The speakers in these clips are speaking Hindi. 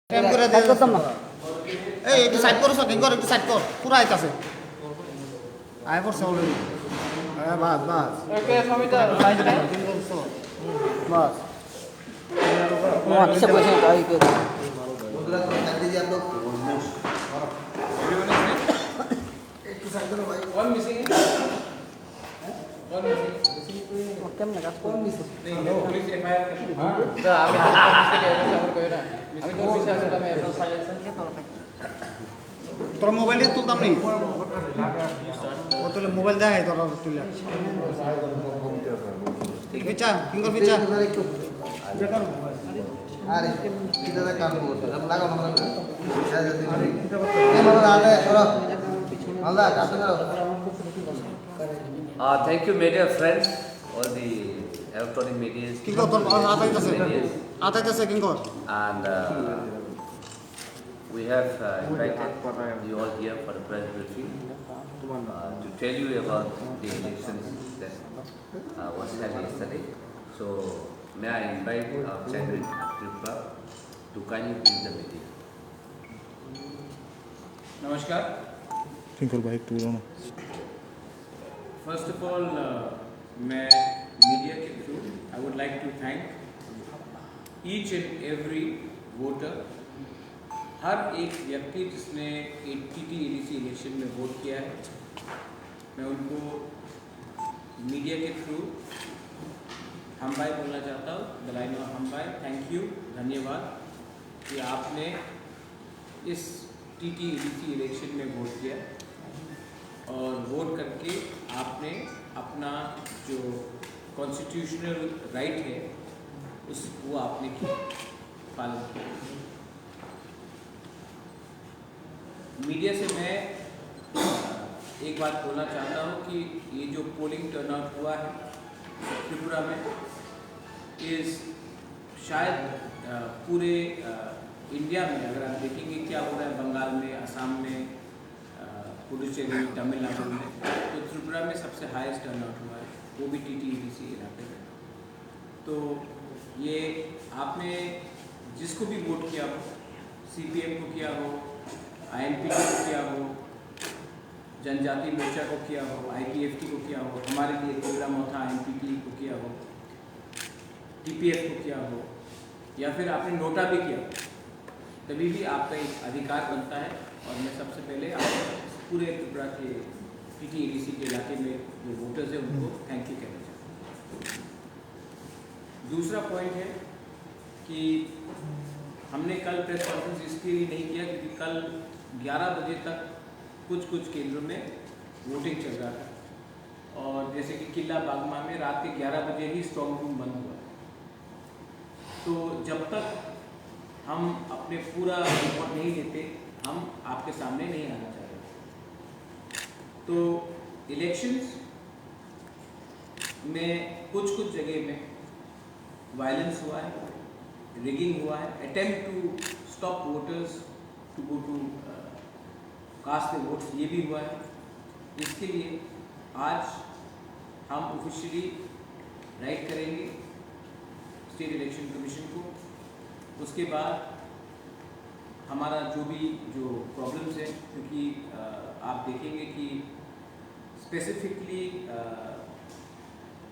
টাইম করে দে করতাম না এই একটু সাইড করো সকিং কর একটু সাইড কর পুরো আইতাছে আয় পড়ছে অলরেডি হ্যাঁ বাস বাস ওকে সমিতা সাইড দে বাস কিসে বসে কাই কর বন্ধুরা কাট দিজি आप लोग একটু সাইড করো ভাই वन मिसिंग वन मिसिंग কেমনে কাজ কোন মিসিং नहीं पुलिस एफआईआर हां तो আমি খবর কই না আমি তো অফিসে আছি আমি এখন সাজেশন কে করতে তোর মোবাইল দিয়ে তুলতাম নেই ও তোলে মোবাইল দেখাই তোর তুলে ঠিক পিছা ফিঙ্গার পিছা একটু বেকার আরে কিদারে কাম করতে লাগাও না এই মামা আরে সরো আল্লাহ কাছে করো Thank you, media friends, all the electronic media. Kingo, ataitase Kingo. And we have invited you all here for the press briefing to tell you about the elections that was held yesterday. So, may I invite our chairman, Tripura, to kindly brief the media. नमस्कार। Kingo भाई तू रो ना। फर्स्ट ऑफ ऑल मैं मीडिया के through I would like to thank each and every voter, हर एक व्यक्ति जिसने TTEDC इलेक्शन में वोट किया है। मैं उनको मीडिया के थ्रू हम भाई बोलना चाहता हूँ। द लाइन ऑफ हम भाई, थैंक यू, धन्यवाद कि आपने इस TTEDC इलेक्शन में वोट किया और वोट करके आपने अपना जो कॉन्स्टिट्यूशनल राइट है वो आपने किया, पालन किया। मीडिया से मैं एक बात बोलना चाहता हूँ कि ये जो पोलिंग टर्नआउट हुआ है त्रिपुरा में इस शायद पूरे इंडिया में अगर आप देखेंगे क्या हो रहा है बंगाल में, असम में, पुडुचेरी, तमिलनाडु में, तो त्रिपुरा में सबसे हाईएस्ट टर्नआउट हुआ है, वो भी TTEDC इलाके में। तो ये आपने जिसको भी वोट किया हो, CPM को किया हो, INPT को किया हो, जनजाति मोर्चा को किया हो, IPFT को किया हो, हमारे लिए प्रोग्राम था INPT को किया हो, TPF को किया हो, या फिर आपने नोटा भी किया, तभी भी आपका एक अधिकार बनता है। और मैं सबसे पहले आप पूरे त्रिपुरा के TTEDC के इलाके में जो वोटर्स हैं उनको थैंक यू कहना चाहता हूँ। दूसरा पॉइंट है कि हमने कल प्रेस कॉन्फ्रेंस इसके लिए नहीं किया क्योंकि कल 11 बजे तक कुछ केंद्रों में वोटिंग चल रहा था और जैसे कि किला बागमा में रात के 11 बजे ही स्ट्रॉन्ग रूम बंद हुआ। तो जब तक हम अपने पूरा रिपोर्ट नहीं लेते हम आपके सामने नहीं आना चाहते। तो इलेक्शंस में कुछ जगह में वायलेंस हुआ है, रिगिंग हुआ है, attempt to stop voters to go to cast the votes, ये भी हुआ है। इसके लिए आज हम ऑफिशियली राइट करेंगे स्टेट इलेक्शन कमीशन को। उसके बाद हमारा जो प्रॉब्लम्स है, क्योंकि आप देखेंगे कि स्पेसिफिकली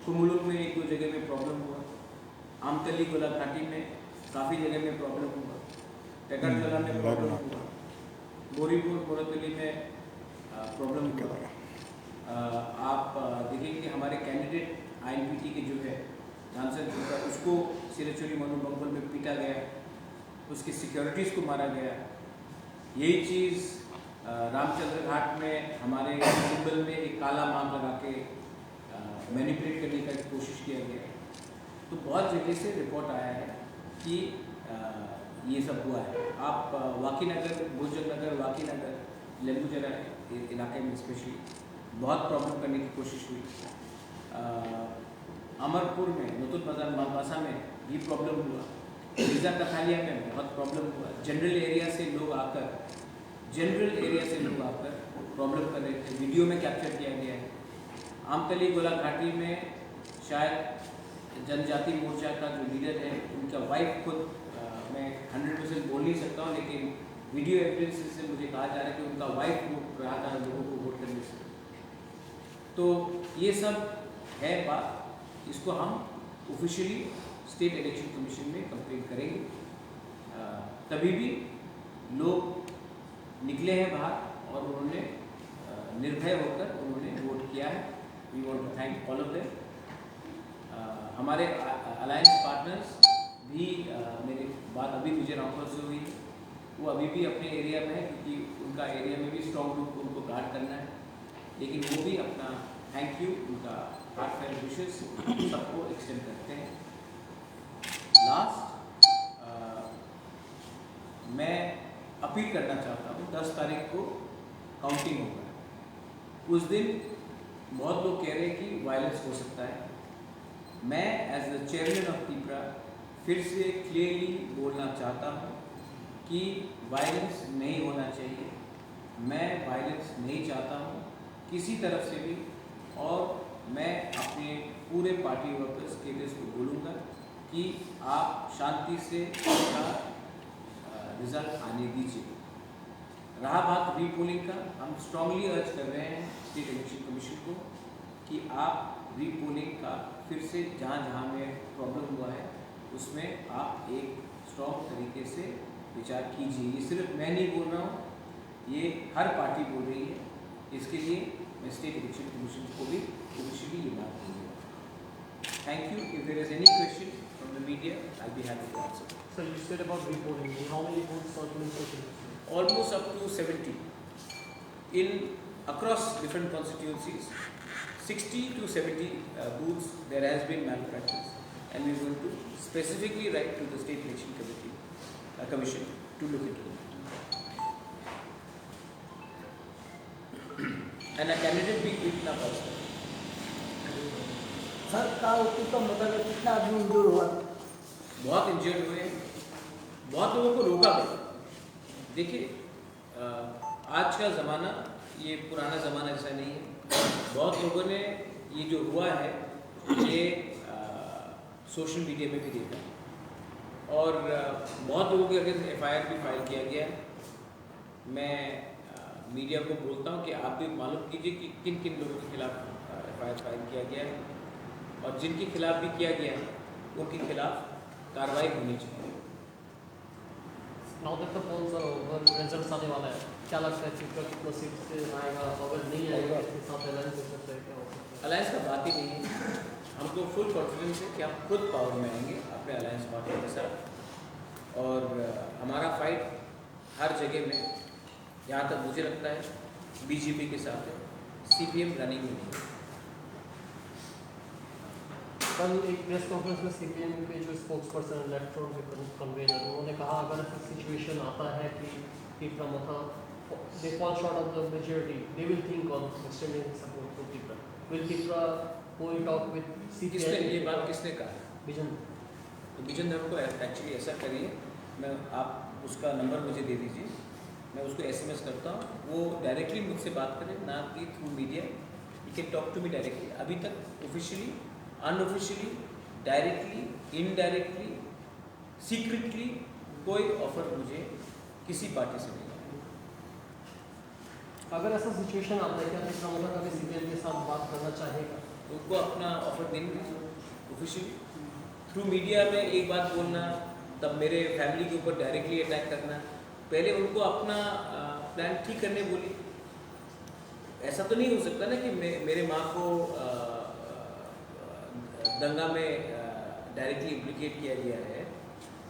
कुमुलुक में 1-2 जगह में प्रॉब्लम हुआ, आमतली गोला घाटी में काफ़ी जगह में प्रॉब्लम हुआ, टेकरजला में प्रॉब्लम हुआ, गोरीपुर बोरतली में प्रॉब्लम हुआ। आप देखेंगे कि हमारे कैंडिडेट INPT के जो है सांसद उसको सिरचुरी मनु बंगल में पीटा गया, उसकी सिक्योरिटीज़ को मारा गया। यही चीज़ रामचंद्र घाट में हमारे सिंबल में एक काला मार्क लगा के मैनिपुलेट करने का कोशिश किया गया। तो बहुत जगह से रिपोर्ट आया है कि ये सब हुआ है। आप वाकीनगर, भुजनगर, वाकीनगर, लेम्बुजरा इलाके में स्पेशली बहुत प्रॉब्लम करने की कोशिश हुई। अमरपुर में, नूतन बाजार मालवासा में भी प्रॉब्लम हुआ, रीजा कथालिया में बहुत प्रॉब्लम हुआ। जनरल एरिया से लोग आकर प्रॉब्लम कर रहे थे, वीडियो में कैप्चर किया गया है। आमतली गोला घाटी में शायद जनजाति मोर्चा का जो लीडर है उनका वाइफ खुद मैं 100% बोल नहीं सकता हूँ, लेकिन वीडियो एविडेंस से मुझे कहा जा रहा है कि उनका वाइफ रोक रहा था लोगों को वोट करने से। तो ये सब है बात, इसको हम ऑफिशियली स्टेट इलेक्शन कमीशन में कंप्लेन करेंगे। तभी भी लोग निकले हैं बाहर और उन्होंने निर्भय होकर उन्होंने वोट किया है। We want to thank all of them. हमारे अलायंस पार्टनर्स भी मेरी बात अभी मुझे रामपुर से हुई है, वो अभी भी अपने एरिया में है क्योंकि उनका एरिया में भी स्ट्रॉन्ग ग्रुप उनको गार्ड करना है, लेकिन वो भी अपना थैंक यू, उनका हार्टफेल्ट विशेस सबको एक्सटेंड करते हैं। लास्ट मैं अपील करना चाहता हूँ, 10 तारीख को काउंटिंग होगा। उस दिन बहुत लोग कह रहे हैं कि वायलेंस हो सकता है। मैं as the chairman of Tipra फिर से क्लियरली बोलना चाहता हूँ कि वायलेंस नहीं होना चाहिए। मैं वायलेंस नहीं चाहता हूँ किसी तरफ से भी, और मैं अपने पूरे पार्टी वर्कर्स के लिए इसको बोलूँगा कि आप शांति से इसका रिजल्ट आने दीजिए। रहा बात रीपोलिंग का, हम स्ट्रांगली अर्ज कर रहे हैं स्टेट इलेक्शन कमीशन को कि आप रीपोलिंग का फिर से जहाँ जहाँ में प्रॉब्लम हुआ है उसमें आप एक स्ट्रॉन्ग तरीके से विचार कीजिए। ये सिर्फ मैं नहीं बोल रहा हूँ, ये हर पार्टी बोल रही है। इसके लिए मैं स्टेट इलेक्शन कमीशन को भी ऑफिशियली ये बात करूँगा। Thank you. If there is any question from the media, I will be happy to answer. So you said about reporting. How many votes are being taken? Almost up to 70 in across different constituencies. 60 to 70 booths there has been malpractice, and we are going to specifically write to the state election commission to look into it. And a candidate भी कितना पर्सन सर का उसका मतलब कितना आदमी इंजूर हुआ? बहुत इंजर्ड हुए हैं, बहुत लोगों को रोका गया। देखिए आज का ज़माना ये पुराना ज़माना ऐसा नहीं है। बहुत लोगों ने ये जो हुआ है ये सोशल मीडिया में भी देखा, और बहुत लोगों के अगेंस्ट FIR भी फाइल किया गया है। मैं मीडिया को बोलता हूँ कि आप भी मालूम कीजिए कि किन किन लोगों के खिलाफ FIR फाइल किया गया है, और जिनके खिलाफ भी किया गया है उनके खिलाफ कार्रवाई होनी चाहिए। Now that the polls are over, results आने वाला है, क्या लगता है चित्रा कितना सीट से आएगा? अगर नहीं आएगा इसके साथ अलायंस हो सकता है, क्या हो सकता है? अलायंस का बात ही नहीं है। हमको फुल कॉन्फिडेंस है कि हम खुद पावर में आएंगे अपने अलायंस पार्टी के साथ, और हमारा फाइट हर जगह में, यहाँ तक मुझे लगता है BJP के साथ है, CPM रनिंग में नहीं है। कल एक प्रेस कॉन्फ्रेंस में CPM के जो स्पोक्सपर्सन इलेक्ट्रॉन के कन्वेनर, उन्होंने कहा अगर ऐसा सिचुएशन आता है कि Tipra Motha they fall short of the majority, they will think on extending support to Tipra. Will Tipra कोई टॉक विद किसने ये बात किसने कहा? विजन। तो विजन धर को एक्चुअली ऐसा करिए, मैं आप उसका नंबर मुझे दे दीजिए, मैं उसको SMS करता हूँ, वो डायरेक्टली मुझसे बात करें, ना कि through media. You can talk to me directly. अभी तक officially, unofficially, directly, indirectly, secretly कोई ऑफर मुझे किसी पार्टी से नहीं आया। अगर ऐसा सिचुएशन आता है, क्या तिपरा मथा कभी CPM के साथ बात करना चाहेगा? उनको अपना ऑफर देने दीजिए ऑफिशियली। थ्रू मीडिया में एक बात बोलना, तब मेरे फैमिली के ऊपर डायरेक्टली अटैक करना, पहले उनको अपना प्लान ठीक करने बोलिए। ऐसा तो नहीं हो सकता ना कि मेरे माँ को दंगा में डायरेक्टली इम्प्लीकेट किया गया है,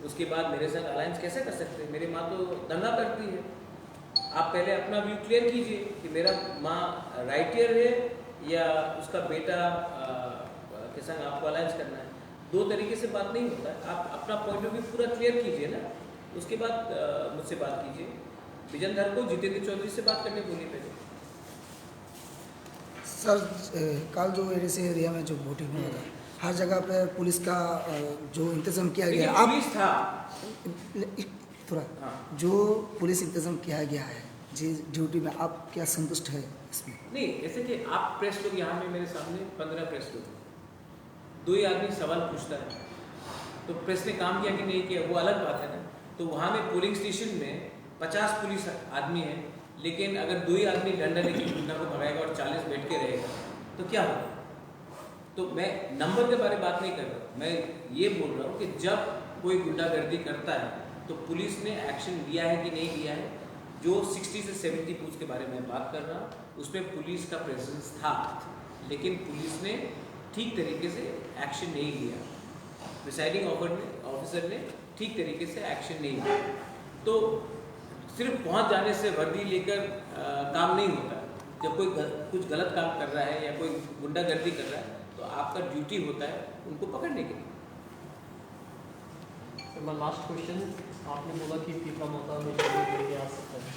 उसके बाद मेरे साथ अलायंस कैसे कर सकते हैं? मेरी माँ तो दंगा करती है। आप पहले अपना व्यू क्लियर कीजिए कि मेरा माँ राइटियर है या उसका बेटा के संग आपको अलायंस करना है। दो तरीके से बात नहीं होता है। आप अपना पॉइंट ऑफ व्यू पूरा क्लियर कीजिए ना, उसके बाद मुझसे बात कीजिए। विजन धर को जितेंद्र चौधरी से बात करने बोलिए पहले। सर कल जो एरिया में जो वोटिंग हुआ था, हर जगह पे पुलिस का जो इंतजाम किया गया है, पुलिस था थोड़ा जो पुलिस इंतजाम किया गया है जी ड्यूटी में, आप क्या संतुष्ट है इसमें? नहीं, ऐसे कि आप प्रेस लोग यहाँ में मेरे सामने 15 प्रेस लोग, दो ही आदमी सवाल पूछता है, तो प्रेस ने काम किया कि नहीं किया वो अलग बात है ना। तो वहाँ में पोलिंग स्टेशन में 50 पुलिस आदमी है, लेकिन अगर 2 ही आदमी डंडा लेके गुंडा को भगाएगा और 40 बैठ के रहेगा तो क्या होगा? तो मैं नंबर के बारे में बात नहीं कर रहा, मैं ये बोल रहा हूँ कि जब कोई गुंडागर्दी करता है तो पुलिस ने एक्शन लिया है कि नहीं लिया है। जो 60 से 70 बूथ के बारे में बात कर रहा हूँ, उसमें पुलिस का प्रेजेंस था, लेकिन पुलिस ने ठीक तरीके से एक्शन नहीं लिया। प्रिसाइडिंग ऑफिसर ने ठीक तरीके से एक्शन नहीं लिया। तो सिर्फ पहुंच जाने से वर्दी लेकर काम नहीं होता। जब कोई कुछ गलत काम कर रहा है या कोई गुंडागर्दी कर रहा है तो आपका ड्यूटी होता है उनको पकड़ने के लिए। My last question, आपने बोला कि तीसरा मौका में लेके आ सकता है,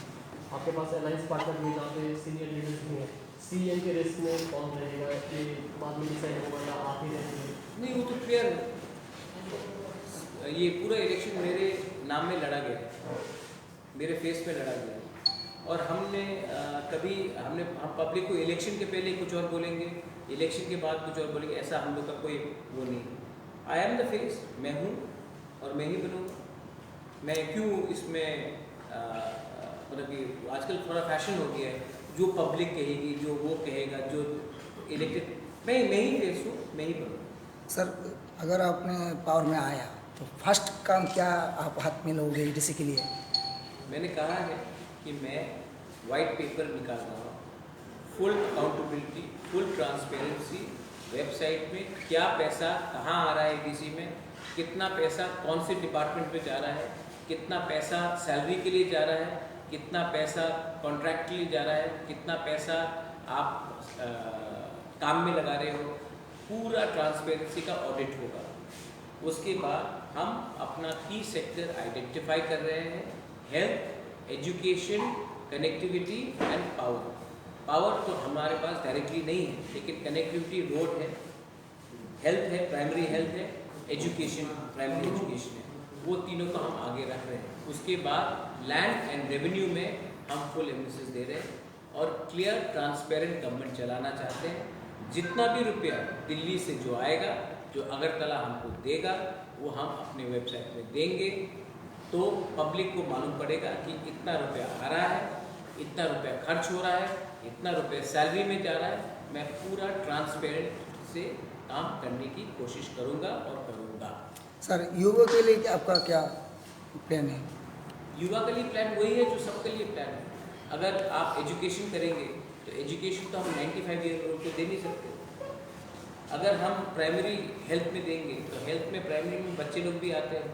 आपके पास अलायंस पार्टनर भी जहाँ पे सीनियर लीडर्स भी हैं, सीएम के रेस में कौन रहेगा कि बाद में डिसाइड होगा या आप ही रहेंगे? नहीं, वो तो क्लियर है। ये पूरा इलेक्शन मेरे नाम में लड़ा गया है, मेरे फेस पे लड़ा गया है। और हमने हम पब्लिक को इलेक्शन के पहले कुछ और बोलेंगे, इलेक्शन के बाद कुछ और बोलेंगे, ऐसा हम लोग का कोई वो नहीं है। आई एम द फेस, मैं हूँ और मैं ही बनूँगा। मैं क्यों इसमें मतलब कि आजकल थोड़ा फैशन हो गया है, जो पब्लिक कहेगी, जो वो कहेगा, जो इलेक्टेड, मैं ही फेस हूँ, मैं ही बनूँगा। सर, अगर आपने पावर में आया तो फर्स्ट काम क्या आप हाथ में लोगे डीसी के लिए? मैंने कहा है कि मैं वाइट पेपर निकाल रहा हूँ, full accountability, full transparency, website में क्या पैसा कहाँ आ रहा है डीसी में, कितना पैसा कौन से डिपार्टमेंट में जा रहा है, कितना पैसा सैलरी के लिए जा रहा है, कितना पैसा कॉन्ट्रैक्ट के लिए जा रहा है, कितना पैसा आप काम में लगा रहे हो, पूरा ट्रांसपेरेंसी का ऑडिट होगा। उसके बाद हम अपना की सेक्टर आइडेंटिफाई कर रहे हैं, health, education, connectivity and power. Power तो हमारे पास डायरेक्टली नहीं है, लेकिन कनेक्टिविटी रोड है, हेल्थ है, प्राइमरी हेल्थ है, एजुकेशन प्राइमरी एजुकेशन है, वो तीनों को हम आगे रख रहे हैं। उसके बाद लैंड एंड रेवेन्यू में हम फुल एम्फेसिस दे रहे हैं और क्लियर ट्रांसपेरेंट गवर्नमेंट चलाना चाहते हैं। जितना भी रुपया दिल्ली से जो आएगा, जो अगरतला हमको देगा, वो हम अपने वेबसाइट में देंगे, तो पब्लिक को मालूम पड़ेगा कि इतना रुपया आ रहा है, इतना रुपया खर्च हो रहा है, इतना रुपया सैलरी में जा रहा है। मैं पूरा ट्रांसपेरेंट से काम करने की कोशिश करूंगा और करूंगा। सर, युवा के लिए आपका क्या प्लान है? युवा के लिए प्लान वही है जो सबके लिए प्लान है। अगर आप एजुकेशन करेंगे तो एजुकेशन तो हम 95 ईयर ओल्ड को दे नहीं सकते। अगर हम प्राइमरी हेल्थ में देंगे तो हेल्थ में प्राइमरी में बच्चे लोग भी आते हैं।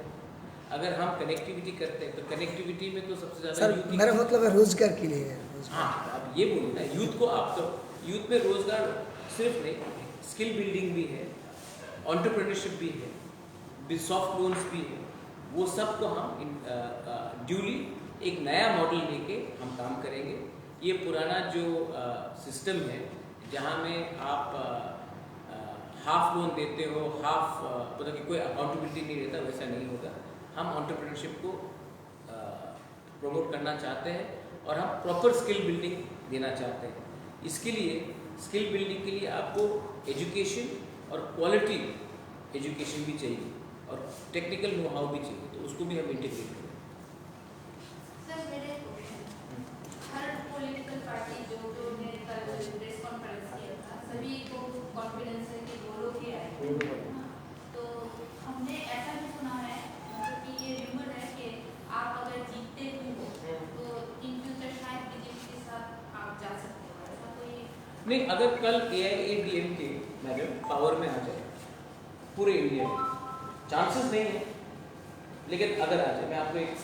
अगर हम कनेक्टिविटी करते हैं तो कनेक्टिविटी में तो सबसे ज़्यादा सर, मेरा मतलब है रोजगार के लिए। हाँ, आप ये बोलिए ना, यूथ को आप तो यूथ में रोजगार सिर्फ नहीं, स्किल बिल्डिंग भी है, एंटरप्रेन्योरशिप भी है, सॉफ्ट लोन्स भी है, वो सब को हम ड्यूली एक नया मॉडल लेके हम काम करेंगे। ये पुराना जो सिस्टम है जहाँ में आप हाफ लोन देते हो, हाफ मतलब कि कोई अकाउंटेबिलिटी नहीं रहता, वैसा नहीं होगा। हम एंटरप्रेन्योरशिप को प्रमोट करना चाहते हैं और हम प्रॉपर स्किल बिल्डिंग देना चाहते हैं। इसके लिए स्किल बिल्डिंग के लिए आपको एजुकेशन और क्वालिटी एजुकेशन भी चाहिए और टेक्निकल नो हाउ भी चाहिए, तो उसको भी हम इंटीग्रेट करें। सर, मेरे हर पॉलिटिकल पार्टी जो ने कल प्रेस कॉन्फ्रेंस किया था, सभी को कॉन्फिडेंस है कि वो लोग ही आएंगे। तो हमने ऐसा भी सुना है, मतलब कि ये रूमर है कि आप अगर जीतते भी हो तो इन फ्यूचर शायद बीजेपी के साथ आप जा सकते हो, ऐसा कोई? नहीं, अगर कल AIADMK मैडम पावर में आ जाए पूरे इंडिया में, चांसेस नहीं है, लेकिन अगर आ जाए, मैं आपको एक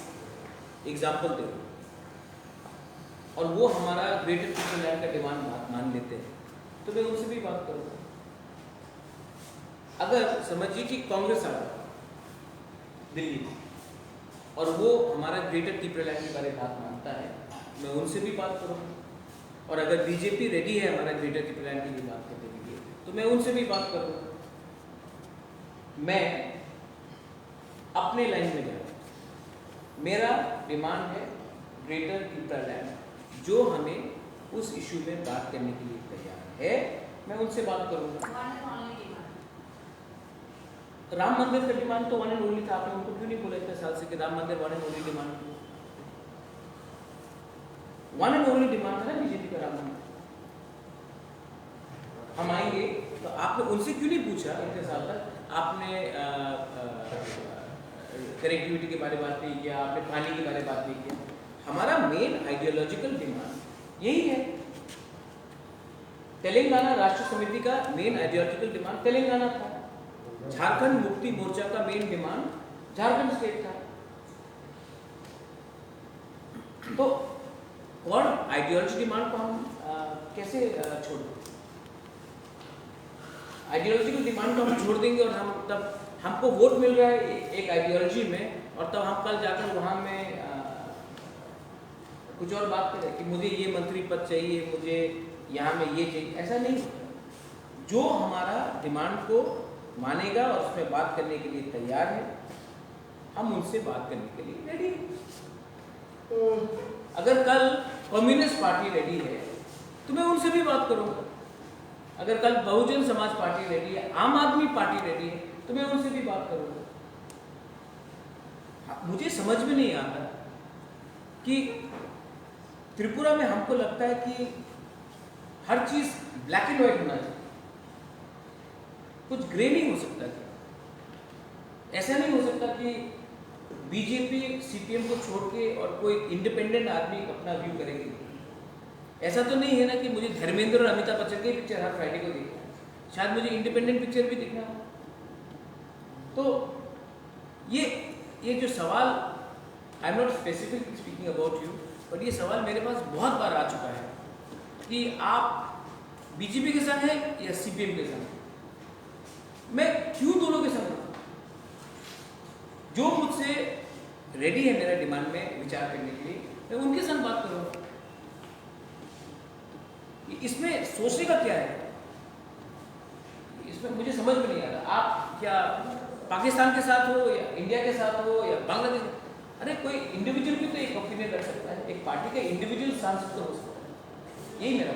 एग्जाम्पल दे दूँ, और वो हमारा ग्रेटर पीपल लैंड का डिमांड मान लेते हैं, तो मैं उनसे भी बात करूँगा। अगर समझिए कि कांग्रेस आ रहा दिल्ली और वो हमारा ग्रेटर पीपल लैंड के बारे में बात मानता है, मैं उनसे भी बात करूँगा। और अगर बीजेपी रेडी है हमारा ग्रेटर पीपल लैंड के लिए बात करने के लिए, तो मैं उनसे भी बात करूँगा। मैं अपने लाइन में जा रहा हूँ, मेरा डिमांड है ग्रेटर पीपल लैंड, जो हमें उस इशू में बात करने के लिए तैयार है, मैं उनसे बात करूँगा। राम मंदिर का डिमांड तो वन एंड ओनली था, आपने उनको क्यों नहीं बोला इतने साल से कि राम मंदिर one and only demand? One and only demand था ना बीजेपी का राम मंदिर। हम आएंगे तो आपने उनसे क्यों नहीं पूछा इतने साल तक? आपने कनेक्टिविटी के बारे में बात नहीं किया, आपने पानी के बारे में बात नहीं किया। हमारा मेन आइडियोलॉजिकल डिमांड यही है। तेलंगाना राष्ट्र समिति का मेन आइडियोलॉजिकल डिमांड तेलंगाना था। झारखंड मुक्ति मोर्चा का मेन डिमांड झारखंड स्टेट था। तो और आइडियोलॉजी डिमांड को हम कैसे छोड़ दें? आइडियोलॉजिकल डिमांड को हम छोड़ देंगे और हम तब हमको वोट मिल रहा है एक आइडियोलॉजी में, और तब हम कल जाकर वहाँ में कुछ और बात करें कि मुझे ये मंत्री पद चाहिए, मुझे यहाँ में ये चाहिए। ऐसा नहीं होता। जो हमारा डिमांड को मानेगा और उसमें बात करने के लिए तैयार है, हम उनसे बात करने के लिए रेडी हैं। अगर कल कम्युनिस्ट पार्टी रेडी है तो मैं उनसे भी बात करूँगा। अगर कल बहुजन समाज पार्टी रेडी है, आम आदमी पार्टी रेडी है, तो मैं उनसे भी बात करूँगा। मुझे समझ में नहीं आता कि त्रिपुरा में हमको लगता है कि हर चीज़ ब्लैक एंड व्हाइट होना चाहिए, कुछ ग्रे नहीं हो सकता। ऐसा नहीं हो सकता कि बीजेपी सीपीएम को छोड़ के और कोई इंडिपेंडेंट आदमी अपना व्यू करेंगे। ऐसा तो नहीं है ना कि मुझे धर्मेंद्र और अमिताभ बच्चन की पिक्चर हर फ्राइडे को देखना है, शायद मुझे इंडिपेंडेंट पिक्चर भी देखना हो। तो ये जो सवाल, I am not specifically speaking about you, but ये सवाल मेरे पास बहुत बार आ चुका है कि आप बीजेपी के साथ हैं या सीपीएम के साथ? मैं क्यों दोनों के साथ हूं? जो मुझसे रेडी है मेरा डिमांड में विचार करने के लिए, मैं उनके साथ बात करूंगा। इसमें सोचने का क्या है? इसमें मुझे समझ में नहीं आ रहा। आप क्या पाकिस्तान के साथ हो या इंडिया के साथ हो या बांग्लादेश? अरे कोई इंडिविजुअल भी तो एक ओपिनियन रख सकता है, एक पार्टी का इंडिविजुअल सांसद तो हो सकता है। यही मेरा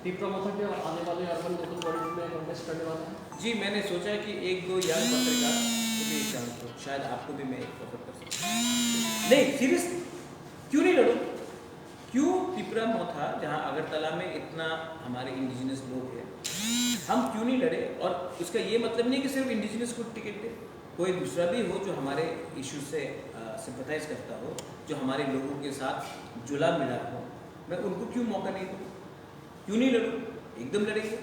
त्रिपुरा मथा के आने वाले अर्बन लोकल बॉडीज में कॉन्टेस्ट करने वाला है। जी, मैंने सोचा कि एक दो यार पत्रकार को भी चाहूँ, शायद आपको भी मैं एक ऑफर कर सकता हूँ। नहीं, सीरियसली, क्यों नहीं लड़ूँ? क्यों त्रिपुरा मोथा, जहाँ अगरतला में इतना हमारे इंडिजिनस लोग हैं, हम क्यों नहीं लड़े? और उसका ये मतलब नहीं कि सिर्फ इंडिजिनस को टिकट दे, कोई दूसरा भी हो जो हमारे इश्यू से सिंपथाइज करता हो, जो हमारे लोगों के साथ जुला मिला हो, मैं उनको क्यों मौका नहीं दूँ? क्यों नहीं लड़ूँ? एकदम लड़ेंगे,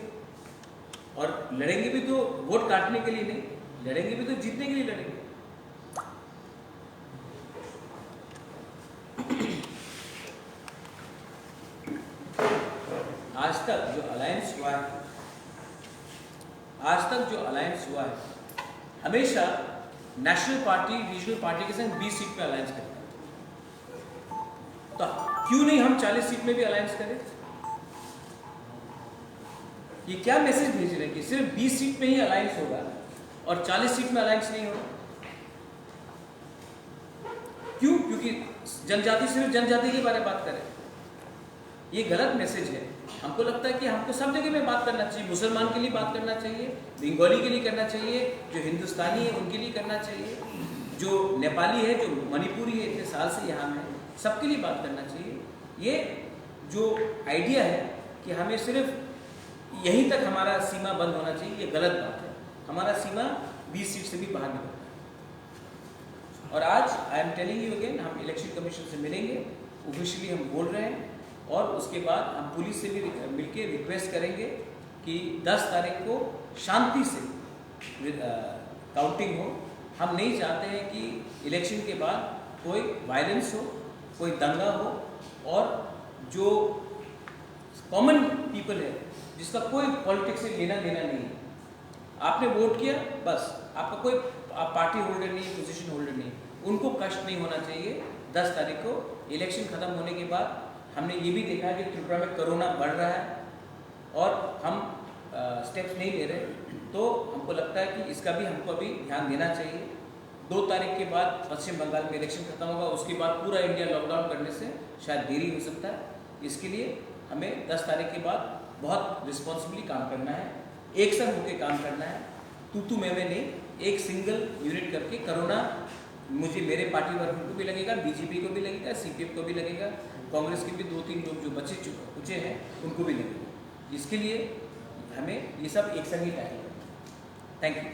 और लड़ेंगे भी तो वोट काटने के लिए नहीं, लड़ेंगे भी तो जीतने के लिए लड़ेंगे। आज तक जो अलायंस हुआ है, हमेशा नेशनल पार्टी रीजनल पार्टी के संग 20 सीट पे अलायंस करता है। तो क्यों नहीं हम 40 सीट में भी अलायंस करें? ये क्या मैसेज भेज रहे हैं कि सिर्फ 20 सीट पे ही अलायंस होगा और 40 सीट में अलायंस नहीं होगा? क्यों? क्योंकि जनजाति सिर्फ जनजाति के बारे में बात करें। ये गलत मैसेज है। हमको लगता है कि हमको सब जगह में बात करना चाहिए। मुसलमान के लिए बात करना चाहिए, बंगाली के लिए करना चाहिए, जो हिंदुस्तानी है उनके लिए करना चाहिए, जो नेपाली है, जो मणिपुरी है इतने साल से यहाँ में, सबके लिए बात करना चाहिए। ये जो आइडिया है कि हमें सिर्फ यहीं तक हमारा सीमा बंद होना चाहिए, ये गलत बात है। हमारा सीमा 20 सीट से भी बाहर निकलता है। और आज I am telling you again, हम इलेक्शन कमीशन से मिलेंगे, ऑफिशियली हम बोल रहे हैं, और उसके बाद हम पुलिस से भी मिलके रिक्वेस्ट करेंगे कि 10 तारीख को शांति से काउंटिंग हो। हम नहीं चाहते हैं कि इलेक्शन के बाद कोई वायलेंस हो, कोई दंगा हो, और जो कॉमन पीपल है जिसका कोई पॉलिटिक्स से लेना देना नहीं है, आपने वोट किया बस, आपका कोई पार्टी होल्डर नहीं, पोजीशन होल्डर नहीं, उनको कष्ट नहीं होना चाहिए। 10 तारीख को इलेक्शन खत्म होने के बाद हमने ये भी देखा कि त्रिपुरा में कोरोना बढ़ रहा है और हम स्टेप्स नहीं ले रहे, तो हमको लगता है कि इसका भी हमको अभी ध्यान देना चाहिए। 2 तारीख के बाद पश्चिम बंगाल में इलेक्शन खत्म होगा, उसके बाद पूरा इंडिया लॉकडाउन करने से शायद देरी हो सकता है। इसके लिए हमें 10 तारीख के बाद बहुत रिस्पॉन्सिबली काम करना है, एक साथ होकर काम करना है, तू मैं नहीं, एक सिंगल यूनिट करके कोरोना मुझे मेरे पार्टी वर्कर को भी लगेगा, बीजेपी को भी लगेगा, सीपीएम को भी लगेगा, कांग्रेस के भी 2-3 लोग जो बचे हैं उनको भी लगेगा। इसके लिए हमें ये सब एक संग ही टाइम। Thank you.